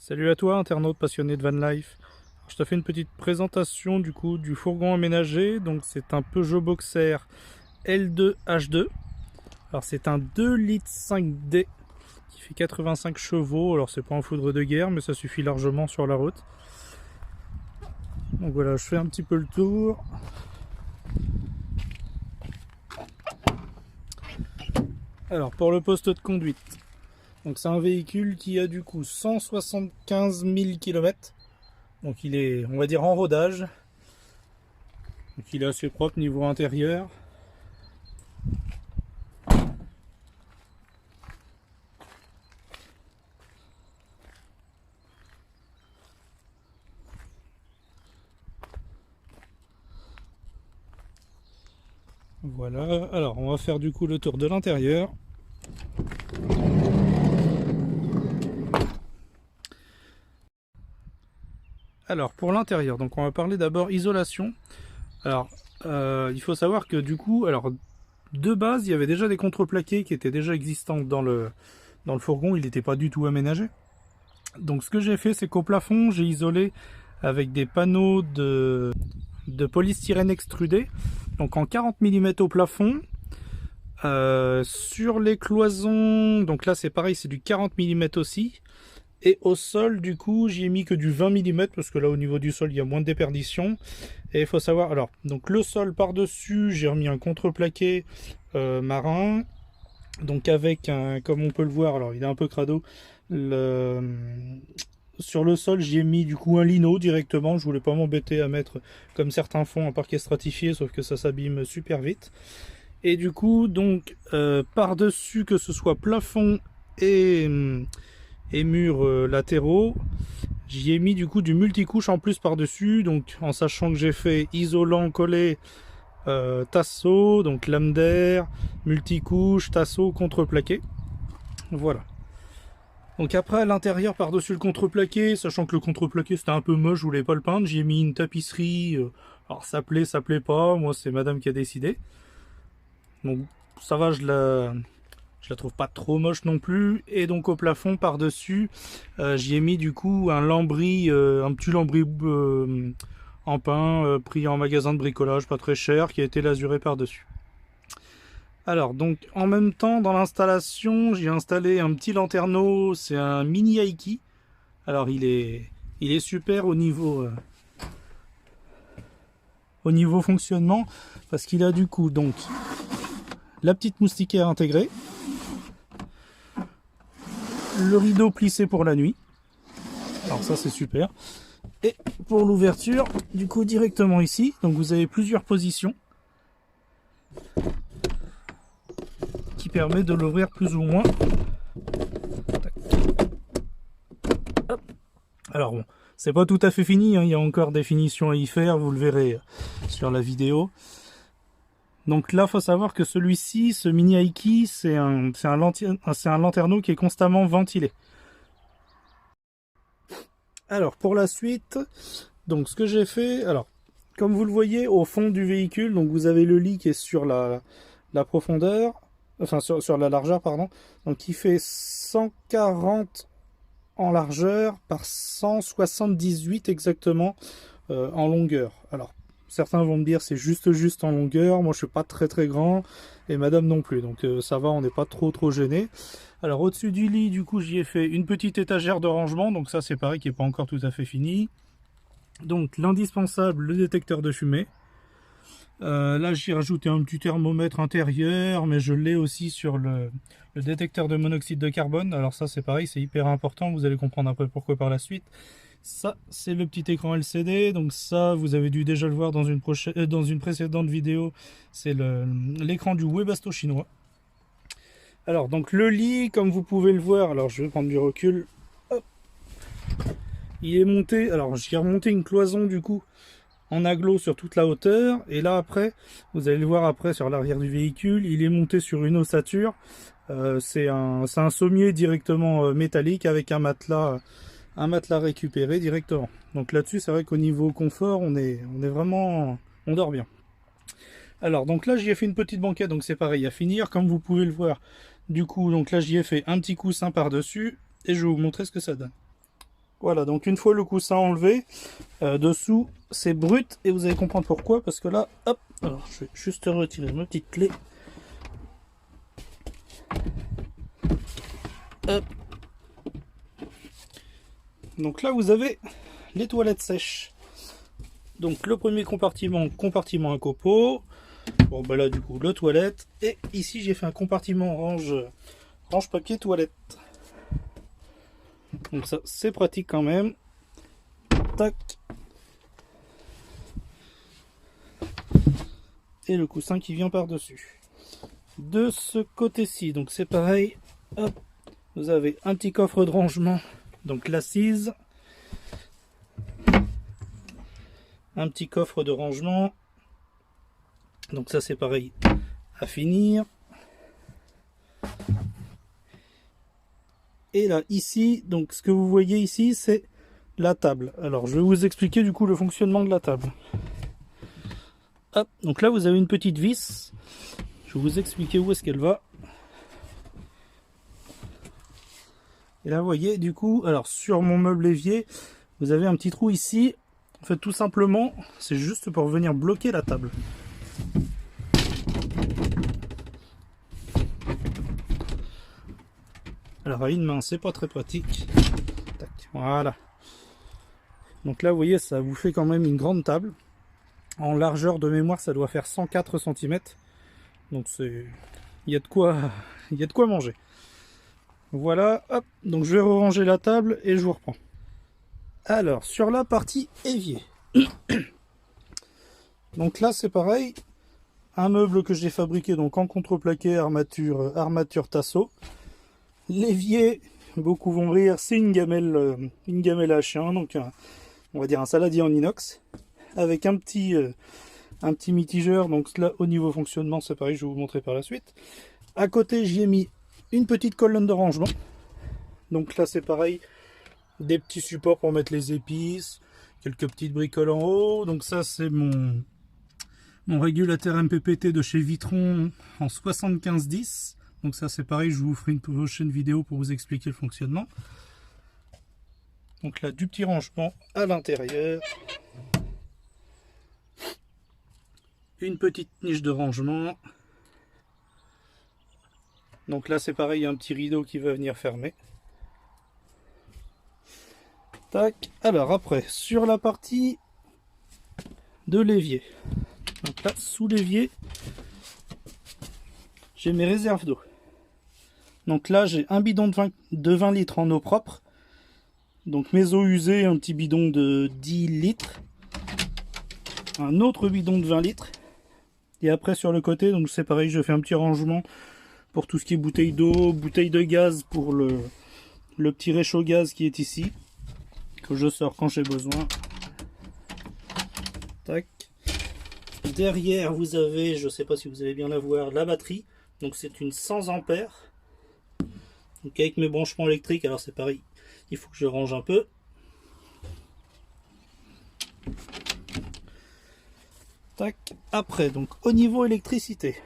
Salut à toi, internaute passionné de van life. Alors, je te fais une petite présentation du coup du fourgon aménagé. Donc c'est un Peugeot Boxer L2H2. Alors c'est un 2 litres 5D qui fait 85 chevaux. Alors c'est pas un foudre de guerre, mais ça suffit largement sur la route. Donc voilà, je fais un petit peu le tour. Alors pour le poste de conduite. Donc c'est un véhicule qui a du coup 175 000 km. Donc il est, on va dire, en rodage. Donc il est assez propre niveau intérieur. Voilà, alors on va faire du coup le tour de l'intérieur. Alors pour l'intérieur, donc on va parler d'abord isolation. Alors il faut savoir que du coup, alors de base il y avait déjà des contreplaqués qui étaient déjà existants dans le fourgon, il n'était pas du tout aménagé. Donc ce que j'ai fait, c'est qu'au plafond j'ai isolé avec des panneaux de polystyrène extrudé, donc en 40 mm au plafond. Sur les cloisons, donc là c'est pareil, c'est du 40 mm aussi. Et au sol, du coup, j'y ai mis que du 20 mm parce que là, au niveau du sol, il y a moins de déperdition. Et il faut savoir, alors, donc le sol par-dessus, j'ai remis un contreplaqué marin. Donc avec un, comme on peut le voir, alors il est un peu crado. Sur le sol, j'y ai mis du coup un lino directement. Je voulais pas m'embêter à mettre comme certains font un parquet stratifié, sauf que ça s'abîme super vite. Et du coup, donc par-dessus, que ce soit plafond et murs latéraux, j'y ai mis du coup du multicouche en plus par-dessus, donc en sachant que j'ai fait isolant collé, tasseau, donc lame d'air, multicouche, tasseau, contreplaqué. Voilà. Donc après à l'intérieur par-dessus le contreplaqué, sachant que le contreplaqué c'était un peu moche, je voulais pas le peindre, j'y ai mis une tapisserie. Alors ça plaît pas, moi c'est madame qui a décidé. Donc ça va, je la trouve pas trop moche non plus. Et donc au plafond par-dessus, j'y ai mis du coup un lambris, un petit lambris en pin pris en magasin de bricolage, pas très cher, qui a été lasuré par-dessus. Alors donc en même temps dans l'installation, j'ai installé un petit lanterneau, c'est un mini Aiki. Alors il est super au niveau fonctionnement parce qu'il a du coup donc la petite moustiquaire intégrée, le rideau plissé pour la nuit. Alors ça c'est super. Et pour l'ouverture, du coup directement ici, donc vous avez plusieurs positions qui permettent de l'ouvrir plus ou moins. Hop. Alors bon, c'est pas tout à fait fini, hein, il y a encore des finitions à y faire, vous le verrez sur la vidéo. Donc là, faut savoir que celui-ci, ce mini Aiki, c'est un lanterneau qui est constamment ventilé. Alors pour la suite, donc ce que j'ai fait, alors comme vous le voyez au fond du véhicule, donc vous avez le lit qui est sur la profondeur, enfin sur la largeur pardon, donc qui fait 140 en largeur par 178 exactement en longueur. Alors certains vont me dire c'est juste en longueur, moi je suis pas très grand et madame non plus, donc ça va, on n'est pas trop gêné. Alors au-dessus du lit, du coup j'y ai fait une petite étagère de rangement, donc ça c'est pareil qui n'est pas encore tout à fait fini. Donc l'indispensable, le détecteur de fumée. Là j'ai rajouté un petit thermomètre intérieur, mais je l'ai aussi sur le détecteur de monoxyde de carbone. Alors ça c'est pareil, c'est hyper important, vous allez comprendre après pourquoi par la suite. Ça c'est le petit écran LCD, donc ça vous avez dû déjà le voir dans dans une précédente vidéo, c'est l'écran du Webasto chinois. Alors donc le lit, comme vous pouvez le voir, alors je vais prendre du recul. Hop. Il est monté, alors j'ai remonté une cloison du coup en aglo sur toute la hauteur, et là après, vous allez le voir après sur l'arrière du véhicule, il est monté sur une ossature. C'est un sommier directement métallique avec un matelas récupéré directement. Donc là-dessus, c'est vrai qu'au niveau confort, on est vraiment, on dort bien. Alors donc là, j'y ai fait une petite banquette, donc c'est pareil à finir, comme vous pouvez le voir. Du coup, donc là, j'y ai fait un petit coussin par-dessus, et je vais vous montrer ce que ça donne. Voilà, donc une fois le coussin enlevé, dessous c'est brut et vous allez comprendre pourquoi, parce que là, hop, alors je vais juste retirer ma petite clé. Hop. Donc là vous avez les toilettes sèches. Donc le premier compartiment, compartiment à copeaux. Bon bah là du coup le toilette. Et ici j'ai fait un compartiment range papier toilette. Donc ça c'est pratique quand même. Tac. Et le coussin qui vient par dessus. De ce côté-ci, donc c'est pareil. Hop. Vous avez un petit coffre de rangement. Donc l'assise. Un petit coffre de rangement. Donc ça c'est pareil à finir. Et là ici, donc ce que vous voyez ici c'est la table. Alors je vais vous expliquer du coup le fonctionnement de la table. Hop, donc là vous avez une petite vis. Je vais vous expliquer où est-ce qu'elle va. Et là vous voyez du coup, alors sur mon meuble évier, vous avez un petit trou ici. En fait tout simplement, c'est juste pour venir bloquer la table. Alors à une main, c'est pas très pratique. Tac, voilà. Donc là, vous voyez, ça vous fait quand même une grande table. En largeur de mémoire, ça doit faire 104 cm. Donc c'est, il y a de quoi manger. Voilà, hop. Donc je vais ranger la table et je vous reprends. Alors sur la partie évier. Donc là, c'est pareil. Un meuble que j'ai fabriqué donc en contreplaqué armature Tasso. L'évier, beaucoup vont rire, c'est une gamelle à chien, donc on va dire un saladier en inox, avec un petit mitigeur. Donc là, au niveau fonctionnement, c'est pareil, je vais vous montrer par la suite. À côté, j'y ai mis une petite colonne de rangement. Donc là, c'est pareil, des petits supports pour mettre les épices, quelques petites bricoles en haut. Donc ça, c'est mon régulateur MPPT de chez Vitron en 7510. Donc ça c'est pareil, je vous ferai une prochaine vidéo pour vous expliquer le fonctionnement. Donc là du petit rangement à l'intérieur. Une petite niche de rangement. Donc là c'est pareil, il y a un petit rideau qui va venir fermer. Tac. Alors après, sur la partie de l'évier. Donc là, sous l'évier, j'ai mes réserves d'eau. Donc là, j'ai un bidon de 20 litres en eau propre. Donc mes eaux usées, un petit bidon de 10 litres. Un autre bidon de 20 litres. Et après sur le côté, donc c'est pareil, je fais un petit rangement pour tout ce qui est bouteille d'eau, bouteille de gaz pour le petit réchaud gaz qui est ici. Que je sors quand j'ai besoin. Tac. Derrière, vous avez, je ne sais pas si vous allez bien la voir, la batterie. Donc c'est une 100 ampères. Donc avec mes branchements électriques, alors c'est pareil, il faut que je range un peu. Tac. Après, donc au niveau électricité,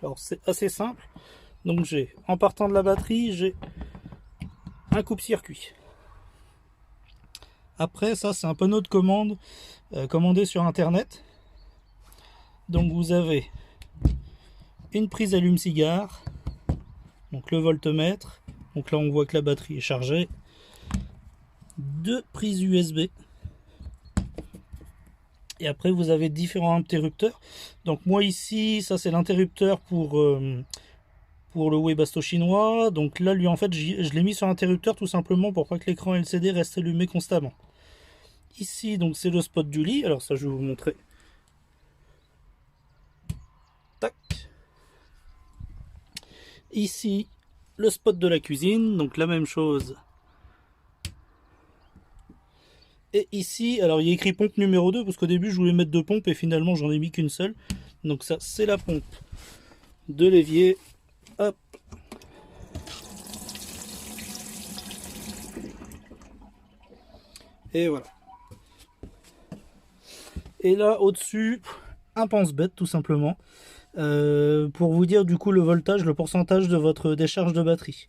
alors c'est assez simple. Donc j'ai, en partant de la batterie, j'ai un coupe-circuit. Après, ça c'est un panneau de commande commandé sur internet. Donc vous avez une prise allume-cigare, donc le voltmètre. Donc là on voit que la batterie est chargée. Deux prises USB. Et après vous avez différents interrupteurs. Donc moi ici, ça c'est l'interrupteur pour le Webasto chinois. Donc là lui en fait je l'ai mis sur interrupteur tout simplement pour pas que l'écran LCD reste allumé constamment. Ici donc c'est le spot du lit. Alors ça je vais vous montrer. Tac. Ici le spot de la cuisine, donc la même chose. Et ici, alors il y a écrit pompe numéro 2 parce qu'au début je voulais mettre deux pompes et finalement j'en ai mis qu'une seule. Donc ça c'est la pompe de l'évier. Hop. Et voilà. Et là au-dessus, un pense-bête tout simplement. Pour vous dire du coup le voltage, le pourcentage de votre décharge de batterie.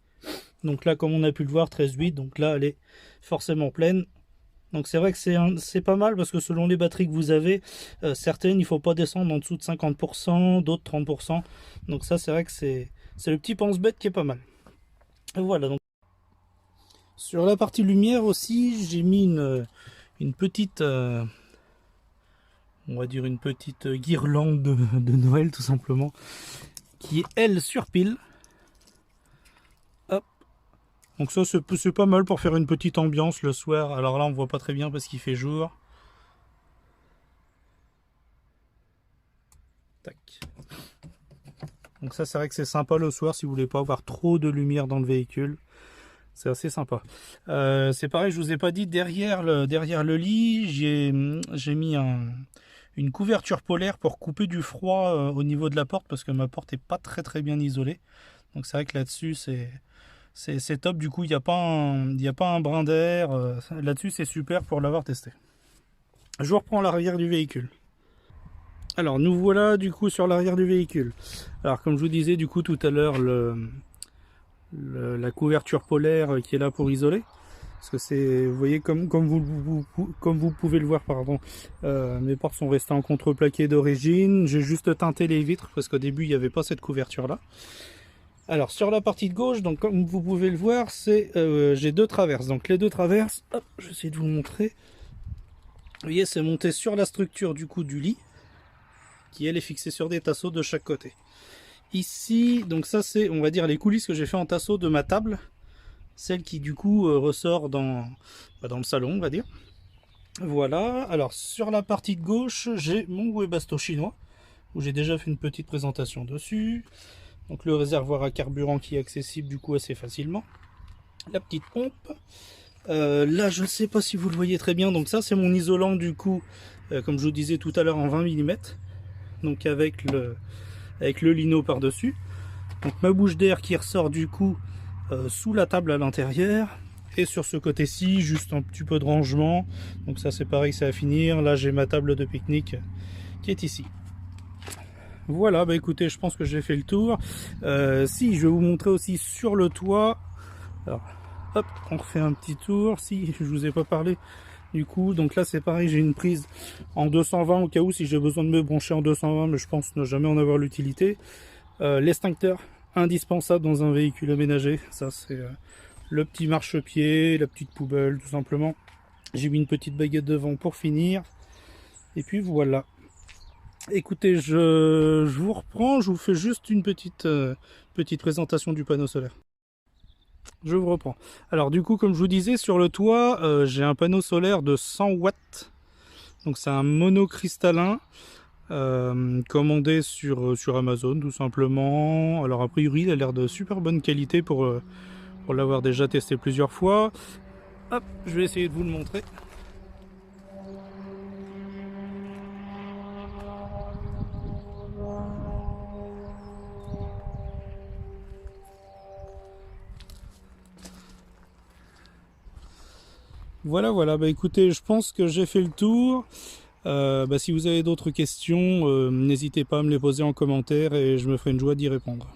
Donc là, comme on a pu le voir, 13,8, donc là, elle est forcément pleine. Donc c'est vrai que c'est pas mal parce que selon les batteries que vous avez, certaines, il faut pas descendre en dessous de 50%, d'autres 30%. Donc ça, c'est vrai que c'est le petit pense-bête qui est pas mal. Et voilà, donc sur la partie lumière aussi, j'ai mis une petite, on va dire une petite guirlande de Noël tout simplement, qui est elle sur pile. Hop. Donc ça c'est pas mal pour faire une petite ambiance le soir. Alors là on voit pas très bien parce qu'il fait jour. Tac. Donc ça c'est vrai que c'est sympa le soir si vous voulez pas avoir trop de lumière dans le véhicule. C'est assez sympa. C'est pareil, je vous ai pas dit, derrière le lit, j'ai mis une couverture polaire pour couper du froid au niveau de la porte parce que ma porte est pas très bien isolée. Donc c'est vrai que là-dessus c'est top. Du coup il n'y a pas un brin d'air. Là-dessus c'est super pour l'avoir testé. Je reprends l'arrière du véhicule. Alors nous voilà du coup sur l'arrière du véhicule. Alors comme je vous disais du coup tout à l'heure la couverture polaire qui est là pour isoler. Parce que c'est, vous voyez, comme vous pouvez le voir, pardon, mes portes sont restées en contreplaqué d'origine. J'ai juste teinté les vitres parce qu'au début il n'y avait pas cette couverture là. Alors sur la partie de gauche, donc comme vous pouvez le voir, j'ai deux traverses. Donc les deux traverses, hop, je vais essayer de vous le montrer. Vous voyez, c'est monté sur la structure du coup du lit, qui elle est fixée sur des tasseaux de chaque côté. Ici, donc ça c'est, on va dire, les coulisses que j'ai fait en tasseau de ma table. Celle qui du coup ressort dans le salon, on va dire. Voilà, alors sur la partie de gauche, j'ai mon Webasto chinois, où j'ai déjà fait une petite présentation dessus. Donc le réservoir à carburant qui est accessible du coup assez facilement. La petite pompe. Là, je ne sais pas si vous le voyez très bien, donc ça c'est mon isolant du coup, comme je vous disais tout à l'heure, en 20 mm. Donc avec le lino par-dessus. Donc ma bouche d'air qui ressort du coup sous la table à l'intérieur, et sur ce côté-ci juste un petit peu de rangement. Donc ça c'est pareil, c'est à finir. Là j'ai ma table de pique-nique qui est ici. Voilà, bah écoutez, je pense que j'ai fait le tour. Si, je vais vous montrer aussi sur le toit. Alors hop, on refait un petit tour. Si je vous ai pas parlé du coup, donc là c'est pareil, j'ai une prise en 220 au cas où si j'ai besoin de me brancher en 220, mais je pense ne jamais en avoir l'utilité. L'extincteur indispensable dans un véhicule aménagé, ça c'est le petit marchepied, la petite poubelle tout simplement. J'ai mis une petite baguette devant pour finir, et puis voilà. Écoutez, je vous reprends, je vous fais juste une petite présentation du panneau solaire. Je vous reprends. Alors du coup, comme je vous disais, sur le toit, j'ai un panneau solaire de 100 watts, donc c'est un monocristallin. Commandé sur Amazon tout simplement. Alors a priori il a l'air de super bonne qualité pour l'avoir déjà testé plusieurs fois. Hop, je vais essayer de vous le montrer. Voilà, bah écoutez, je pense que j'ai fait le tour. Si vous avez d'autres questions, n'hésitez pas à me les poser en commentaire et je me ferai une joie d'y répondre.